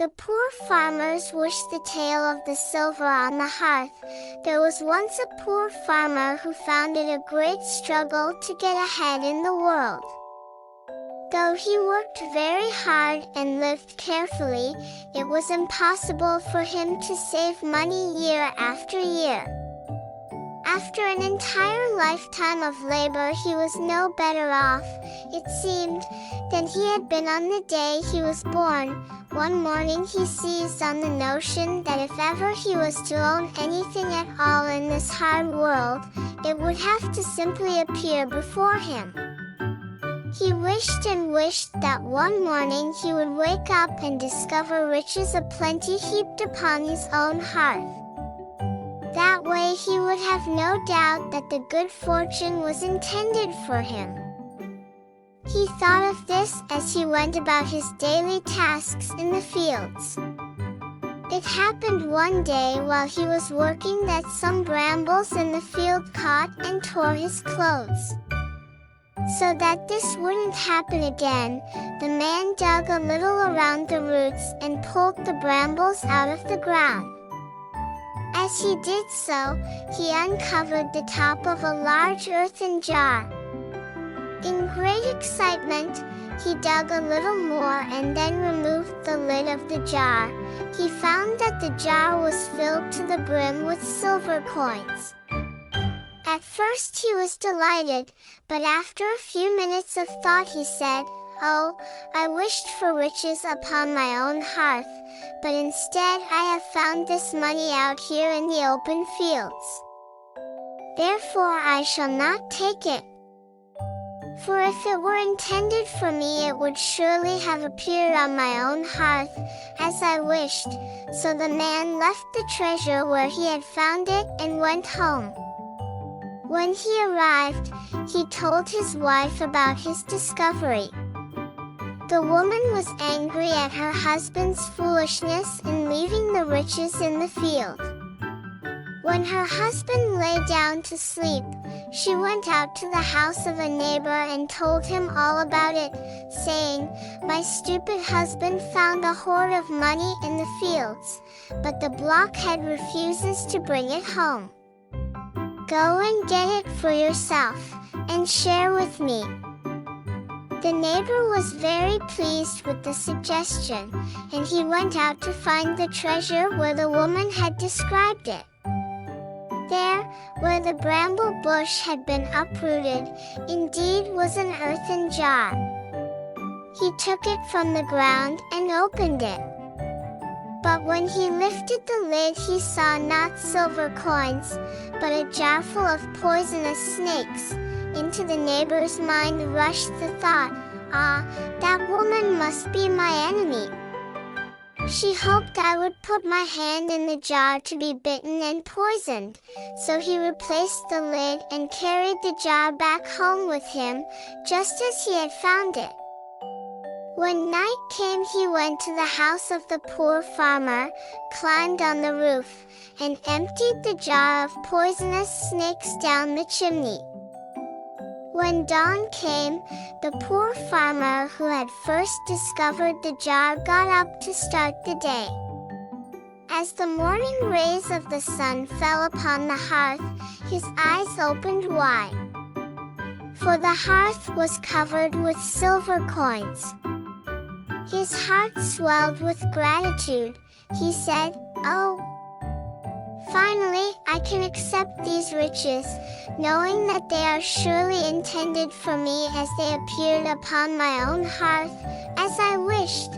The poor farmers wished the tale of the silver on the hearth. There was once a poor farmer who found it a great struggle to get ahead in the world. Though he worked very hard and lived carefully, it was impossible for him to save money year after year. After an entire lifetime of labor, he was no better off, it seemed, than he had been on the day he was born. One morning he seized on the notion that if ever he was to own anything at all in this hard world, it would have to simply appear before him. He wished and wished that one morning he would wake up and discover riches aplenty heaped upon his own hearth. That way he would have no doubt that the good fortune was intended for him. He thought of this as he went about his daily tasks in the fields. It happened one day while he was working that some brambles in the field caught and tore his clothes. So that this wouldn't happen again, the man dug a little around the roots and pulled the brambles out of the ground. As he did so, he uncovered the top of a large earthen jar. In great excitement, he dug a little more and then removed the lid of the jar. He found that the jar was filled to the brim with silver coins. At first he was delighted, but after a few minutes of thought he said, "Oh, I wished for riches upon my own hearth, but instead I have found this money out here in the open fields. Therefore I shall not take it. For if it were intended for me, it would surely have appeared on my own hearth, as I wished." So the man left the treasure where he had found it and went home. When he arrived, he told his wife about his discovery. The woman was angry at her husband's foolishness in leaving the riches in the field. When her husband lay down to sleep, she went out to the house of a neighbor and told him all about it, saying, "My stupid husband found a hoard of money in the fields, but the blockhead refuses to bring it home. Go and get it for yourself, and share with me." The neighbor was very pleased with the suggestion, and he went out to find the treasure where the woman had described it. There, where the bramble bush had been uprooted, indeed was an earthen jar. He took it from the ground and opened it. But when he lifted the lid, he saw not silver coins, but a jar full of poisonous snakes. Into the neighbor's mind rushed the thought, "Ah, that woman must be my enemy. She hoped I would put my hand in the jar to be bitten and poisoned." So he replaced the lid and carried the jar back home with him, just as he had found it. When night came, he went to the house of the poor farmer, climbed on the roof, and emptied the jar of poisonous snakes down the chimney. When dawn came, the poor farmer who had first discovered the jar got up to start the day. As the morning rays of the sun fell upon the hearth, his eyes opened wide. For the hearth was covered with silver coins. His heart swelled with gratitude. He said, "Oh, finally I can accept these riches, knowing that they are surely intended for me as they appeared upon my own hearth, as I wished."